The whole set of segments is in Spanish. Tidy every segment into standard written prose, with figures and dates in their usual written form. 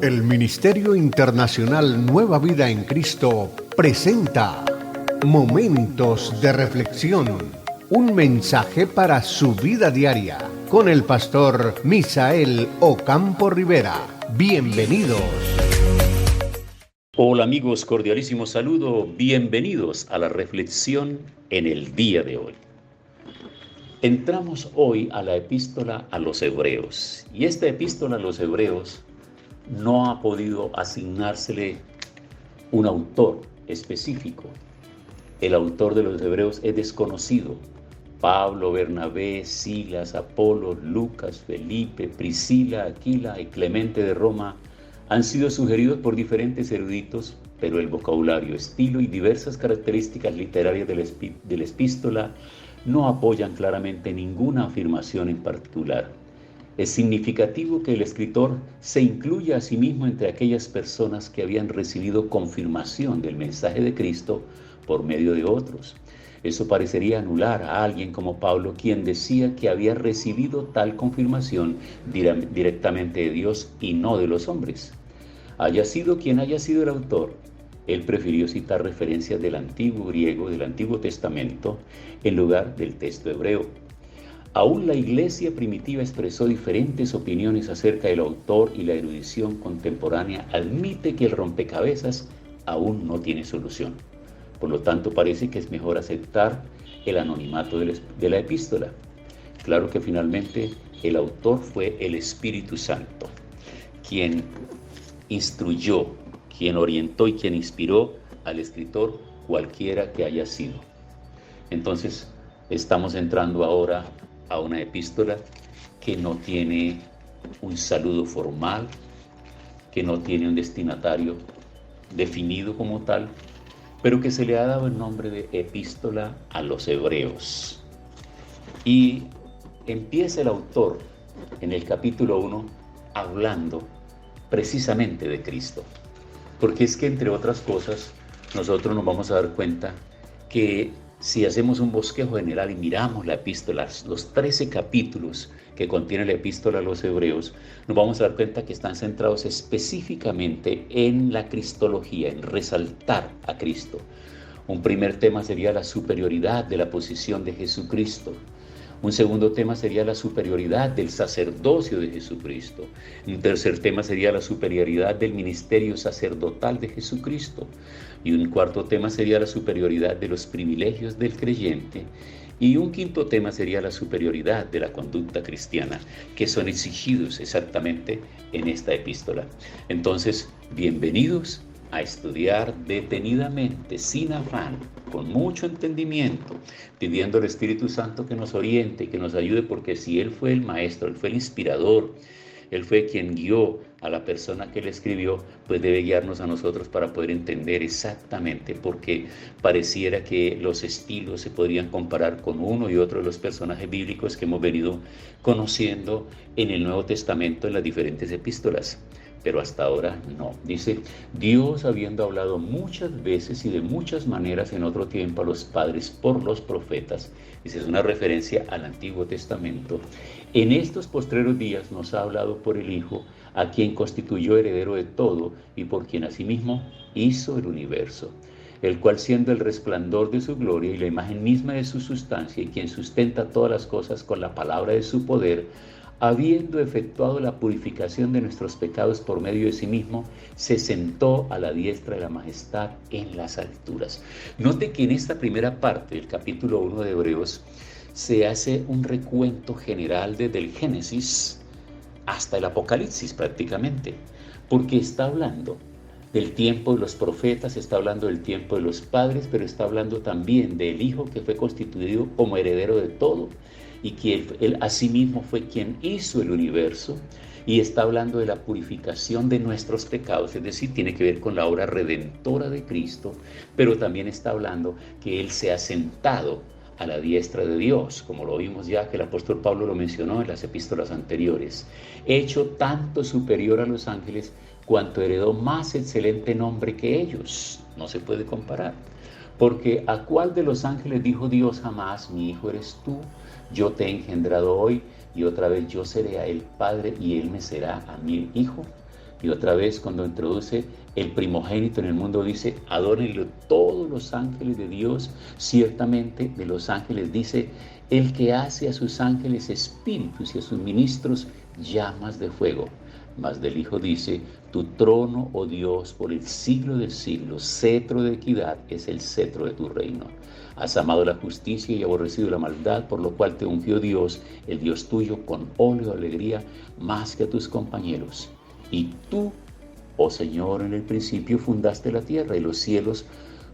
El Ministerio Internacional Nueva Vida en Cristo presenta Momentos de Reflexión, un mensaje para su vida diaria, con el pastor Misael Ocampo Rivera. Bienvenidos. Hola amigos, cordialísimo saludo, bienvenidos a la reflexión en el día de hoy. Entramos hoy a la epístola a los Hebreos, y esta epístola a los Hebreos no ha podido asignársele un autor específico. El autor de los Hebreos es desconocido. Pablo, Bernabé, Silas, Apolo, Lucas, Felipe, Priscila, Aquila y Clemente de Roma han sido sugeridos por diferentes eruditos, pero el vocabulario, estilo y diversas características literarias de la epístola no apoyan claramente ninguna afirmación en particular. Es significativo que el escritor se incluya a sí mismo entre aquellas personas que habían recibido confirmación del mensaje de Cristo por medio de otros. Eso parecería anular a alguien como Pablo, quien decía que había recibido tal confirmación directamente de Dios y no de los hombres. Haya sido quien haya sido el autor, él prefirió citar referencias del antiguo griego, del Antiguo Testamento, en lugar del texto hebreo. Aún la iglesia primitiva expresó diferentes opiniones acerca del autor, y la erudición contemporánea admite que el rompecabezas aún no tiene solución. Por lo tanto, parece que es mejor aceptar el anonimato de la epístola. Claro que finalmente el autor fue el Espíritu Santo, quien instruyó, quien orientó y quien inspiró al escritor, cualquiera que haya sido. Entonces, estamos entrando ahora a una epístola que no tiene un saludo formal, que no tiene un destinatario definido como tal, pero que se le ha dado el nombre de epístola a los Hebreos. Y empieza el autor en el capítulo 1 hablando precisamente de Cristo, porque es que, entre otras cosas, nosotros nos vamos a dar cuenta que si hacemos un bosquejo general y miramos la epístola, los 13 capítulos que contiene la epístola a los Hebreos, nos vamos a dar cuenta que están centrados específicamente en la cristología, en resaltar a Cristo. Un primer tema sería la superioridad de la posición de Jesucristo. Un segundo tema sería la superioridad del sacerdocio de Jesucristo. Un tercer tema sería la superioridad del ministerio sacerdotal de Jesucristo. Y un cuarto tema sería la superioridad de los privilegios del creyente. Y un quinto tema sería la superioridad de la conducta cristiana, que son exigidos exactamente en esta epístola. Entonces, bienvenidos a estudiar detenidamente, sin afán, con mucho entendimiento, pidiendo al Espíritu Santo que nos oriente y que nos ayude, porque si Él fue el maestro, Él fue el inspirador, Él fue quien guió a la persona que le escribió, pues debe guiarnos a nosotros para poder entender exactamente, porque pareciera que los estilos se podrían comparar con uno y otro de los personajes bíblicos que hemos venido conociendo en el Nuevo Testamento, en las diferentes epístolas. Pero hasta ahora no. Dice, Dios, habiendo hablado muchas veces y de muchas maneras en otro tiempo a los padres por los profetas, esa es una referencia al Antiguo Testamento, en estos postreros días nos ha hablado por el Hijo, a quien constituyó heredero de todo y por quien asimismo hizo el universo, el cual, siendo el resplandor de su gloria y la imagen misma de su sustancia, y quien sustenta todas las cosas con la palabra de su poder, habiendo efectuado la purificación de nuestros pecados por medio de sí mismo, se sentó a la diestra de la majestad en las alturas. Note que en esta primera parte del capítulo 1 de Hebreos se hace un recuento general desde el Génesis hasta el Apocalipsis prácticamente, porque está hablando del tiempo de los profetas, está hablando del tiempo de los padres, pero está hablando también del Hijo que fue constituido como heredero de todo, y que él asimismo fue quien hizo el universo, y está hablando de la purificación de nuestros pecados, es decir, tiene que ver con la obra redentora de Cristo, pero también está hablando que Él se ha sentado a la diestra de Dios, como lo vimos ya que el apóstol Pablo lo mencionó en las epístolas anteriores, hecho tanto superior a los ángeles cuanto heredó más excelente nombre que ellos. No se puede comparar. Porque ¿a cuál de los ángeles dijo Dios jamás, mi hijo eres tú? Yo te he engendrado hoy, y otra vez yo seré a él padre y él me será a mí hijo. Y otra vez cuando introduce el primogénito en el mundo dice, adórenlo todos los ángeles de Dios. Ciertamente de los ángeles dice, el que hace a sus ángeles espíritus y a sus ministros llamas de fuego. Mas del Hijo dice, tu trono, oh Dios, por el siglo del siglo, cetro de equidad es el cetro de tu reino. Has amado la justicia y aborrecido la maldad, por lo cual te ungió Dios, el Dios tuyo, con óleo de alegría, más que a tus compañeros. Y tú, oh Señor, en el principio fundaste la tierra y los cielos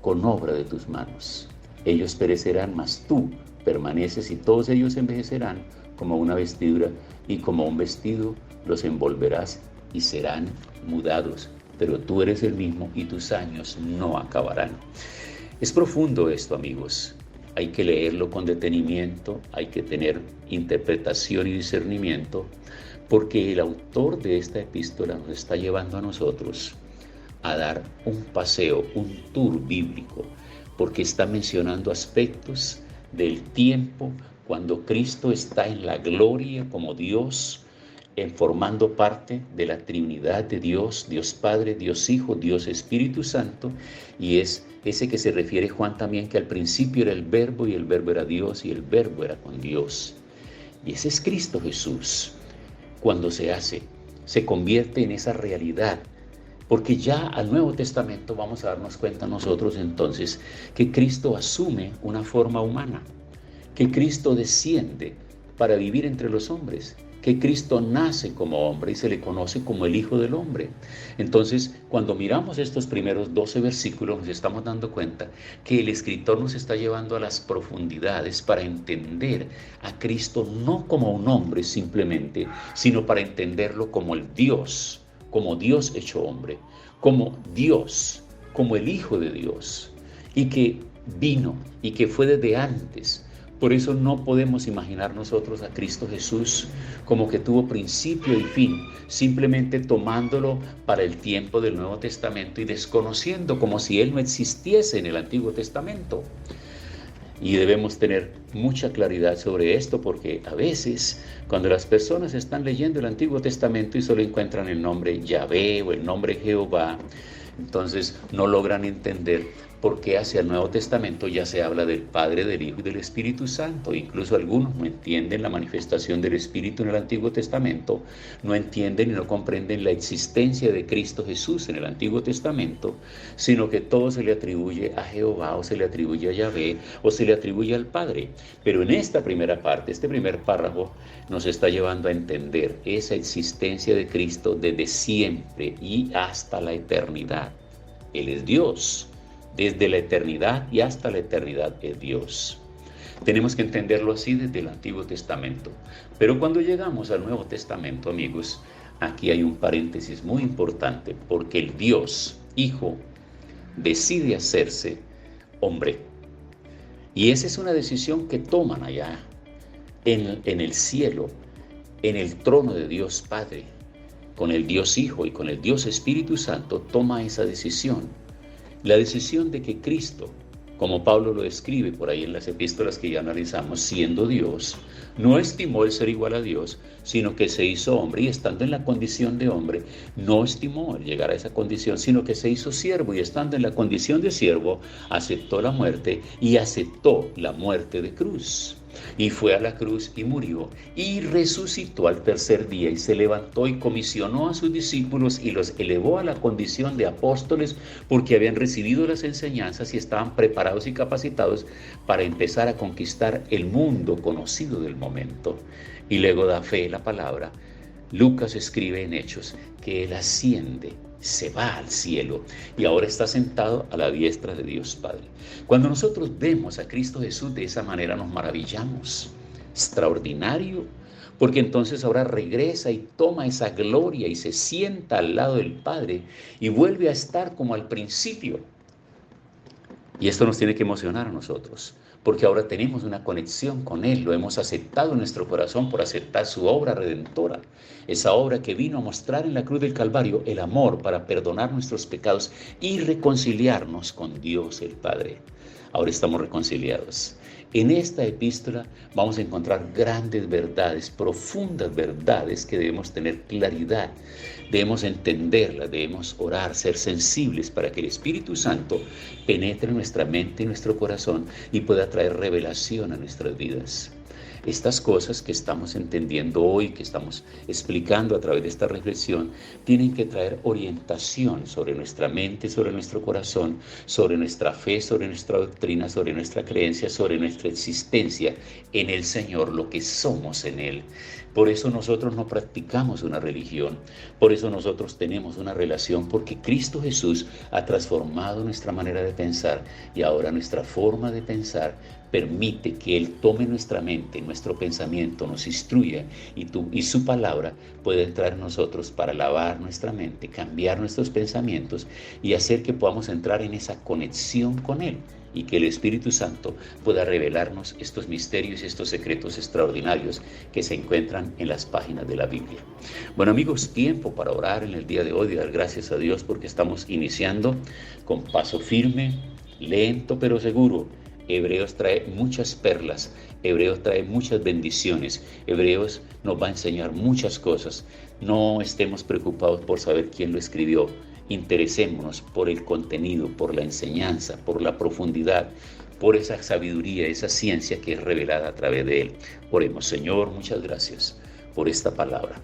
con obra de tus manos. Ellos perecerán, mas tú permaneces, y todos ellos envejecerán como una vestidura, y como un vestido los envolverás y serán mudados. Pero tú eres el mismo y tus años no acabarán. Es profundo esto, amigos. Hay que leerlo con detenimiento, hay que tener interpretación y discernimiento, porque el autor de esta epístola nos está llevando a nosotros a dar un paseo, un tour bíblico, porque está mencionando aspectos del tiempo cuando Cristo está en la gloria como Dios, formando parte de la Trinidad de Dios, Dios Padre, Dios Hijo, Dios Espíritu Santo, y es ese que se refiere Juan también, que al principio era el Verbo, y el Verbo era Dios, y el Verbo era con Dios. Y ese es Cristo Jesús. Cuando se convierte en esa realidad, porque ya al Nuevo Testamento vamos a darnos cuenta nosotros entonces que Cristo asume una forma humana, que Cristo desciende para vivir entre los hombres, que Cristo nace como hombre y se le conoce como el Hijo del Hombre. Entonces, cuando miramos estos primeros 12 versículos, nos estamos dando cuenta que el escritor nos está llevando a las profundidades para entender a Cristo no como un hombre simplemente, sino para entenderlo como el Dios, como Dios hecho hombre, como Dios, como el Hijo de Dios, y que vino y que fue desde antes. Por eso no podemos imaginar nosotros a Cristo Jesús como que tuvo principio y fin, simplemente tomándolo para el tiempo del Nuevo Testamento y desconociendo como si Él no existiese en el Antiguo Testamento. Y debemos tener mucha claridad sobre esto, porque a veces cuando las personas están leyendo el Antiguo Testamento y solo encuentran el nombre Yahvé o el nombre Jehová, entonces no logran entender por qué hacia el Nuevo Testamento ya se habla del Padre, del Hijo y del Espíritu Santo. Incluso algunos no entienden la manifestación del Espíritu en el Antiguo Testamento, no entienden y no comprenden la existencia de Cristo Jesús en el Antiguo Testamento, sino que todo se le atribuye a Jehová, o se le atribuye a Yahvé, o se le atribuye al Padre. Pero en esta primera parte, este primer párrafo, nos está llevando a entender esa existencia de Cristo desde siempre y hasta la eternidad. Él es Dios. Desde la eternidad y hasta la eternidad es Dios. Tenemos que entenderlo así desde el Antiguo Testamento. Pero cuando llegamos al Nuevo Testamento, amigos, aquí hay un paréntesis muy importante, porque el Dios Hijo decide hacerse hombre. Y esa es una decisión que toman allá en el cielo, en el trono de Dios Padre, con el Dios Hijo y con el Dios Espíritu Santo, toma esa decisión. La decisión de que Cristo, como Pablo lo describe por ahí en las epístolas que ya analizamos, siendo Dios, no estimó el ser igual a Dios, sino que se hizo hombre, y estando en la condición de hombre, no estimó el llegar a esa condición, sino que se hizo siervo, y estando en la condición de siervo, aceptó la muerte, y aceptó la muerte de cruz. Y fue a la cruz y murió, y resucitó al tercer día, y se levantó y comisionó a sus discípulos y los elevó a la condición de apóstoles, porque habían recibido las enseñanzas y estaban preparados y capacitados para empezar a conquistar el mundo conocido del momento. Y luego da fe la palabra. Lucas escribe en Hechos que Él asciende, se va al cielo y ahora está sentado a la diestra de Dios Padre. Cuando nosotros vemos a Cristo Jesús de esa manera nos maravillamos. Extraordinario, porque entonces ahora regresa y toma esa gloria y se sienta al lado del Padre y vuelve a estar como al principio. Y esto nos tiene que emocionar a nosotros, porque ahora tenemos una conexión con Él, lo hemos aceptado en nuestro corazón por aceptar su obra redentora, esa obra que vino a mostrar en la cruz del Calvario el amor para perdonar nuestros pecados y reconciliarnos con Dios el Padre. ahora estamos reconciliados. En esta epístola vamos a encontrar grandes verdades, profundas verdades que debemos tener claridad, debemos entenderlas, debemos orar, ser sensibles para que el Espíritu Santo penetre en nuestra mente y nuestro corazón y pueda traer revelación a nuestras vidas. Estas cosas que estamos entendiendo hoy, que estamos explicando a través de esta reflexión, tienen que traer orientación sobre nuestra mente, sobre nuestro corazón, sobre nuestra fe, sobre nuestra doctrina, sobre nuestra creencia, sobre nuestra existencia en el Señor, lo que somos en Él. Por eso nosotros no practicamos una religión, por eso nosotros tenemos una relación, porque Cristo Jesús ha transformado nuestra manera de pensar y ahora nuestra forma de pensar permite que Él tome nuestra mente, nuestro pensamiento, nos instruya y su palabra puede entrar en nosotros para lavar nuestra mente, cambiar nuestros pensamientos y hacer que podamos entrar en esa conexión con Él y que el Espíritu Santo pueda revelarnos estos misterios y estos secretos extraordinarios que se encuentran en las páginas de la Biblia. Bueno amigos, tiempo para orar en el día de hoy y dar gracias a Dios porque estamos iniciando con paso firme, lento pero seguro. Hebreos trae muchas perlas, Hebreos trae muchas bendiciones, Hebreos nos va a enseñar muchas cosas. No estemos preocupados por saber quién lo escribió, interesémonos por el contenido, por la enseñanza, por la profundidad, por esa sabiduría, esa ciencia que es revelada a través de él. Oremos. Señor, muchas gracias por esta palabra.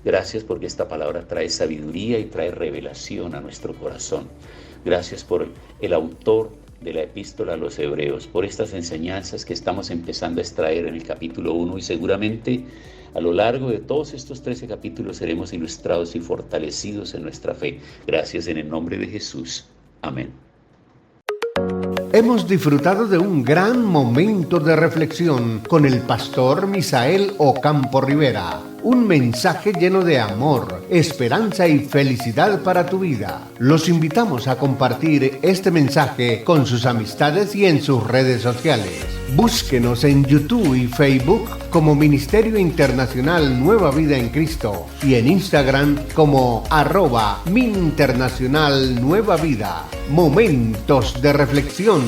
Gracias porque esta palabra trae sabiduría y trae revelación a nuestro corazón. Gracias por el autor de la epístola a los Hebreos, por estas enseñanzas que estamos empezando a extraer en el capítulo 1 y seguramente a lo largo de todos estos 13 capítulos seremos ilustrados y fortalecidos en nuestra fe. Gracias en el nombre de Jesús. Amén. Hemos disfrutado de un gran momento de reflexión con el pastor Misael Ocampo Rivera. Un mensaje lleno de amor, esperanza y felicidad para tu vida. Los invitamos a compartir este mensaje con sus amistades y en sus redes sociales. Búsquenos en YouTube y Facebook como Ministerio Internacional Nueva Vida en Cristo y en Instagram como @MinInternacional Nueva Vida. Momentos de reflexión.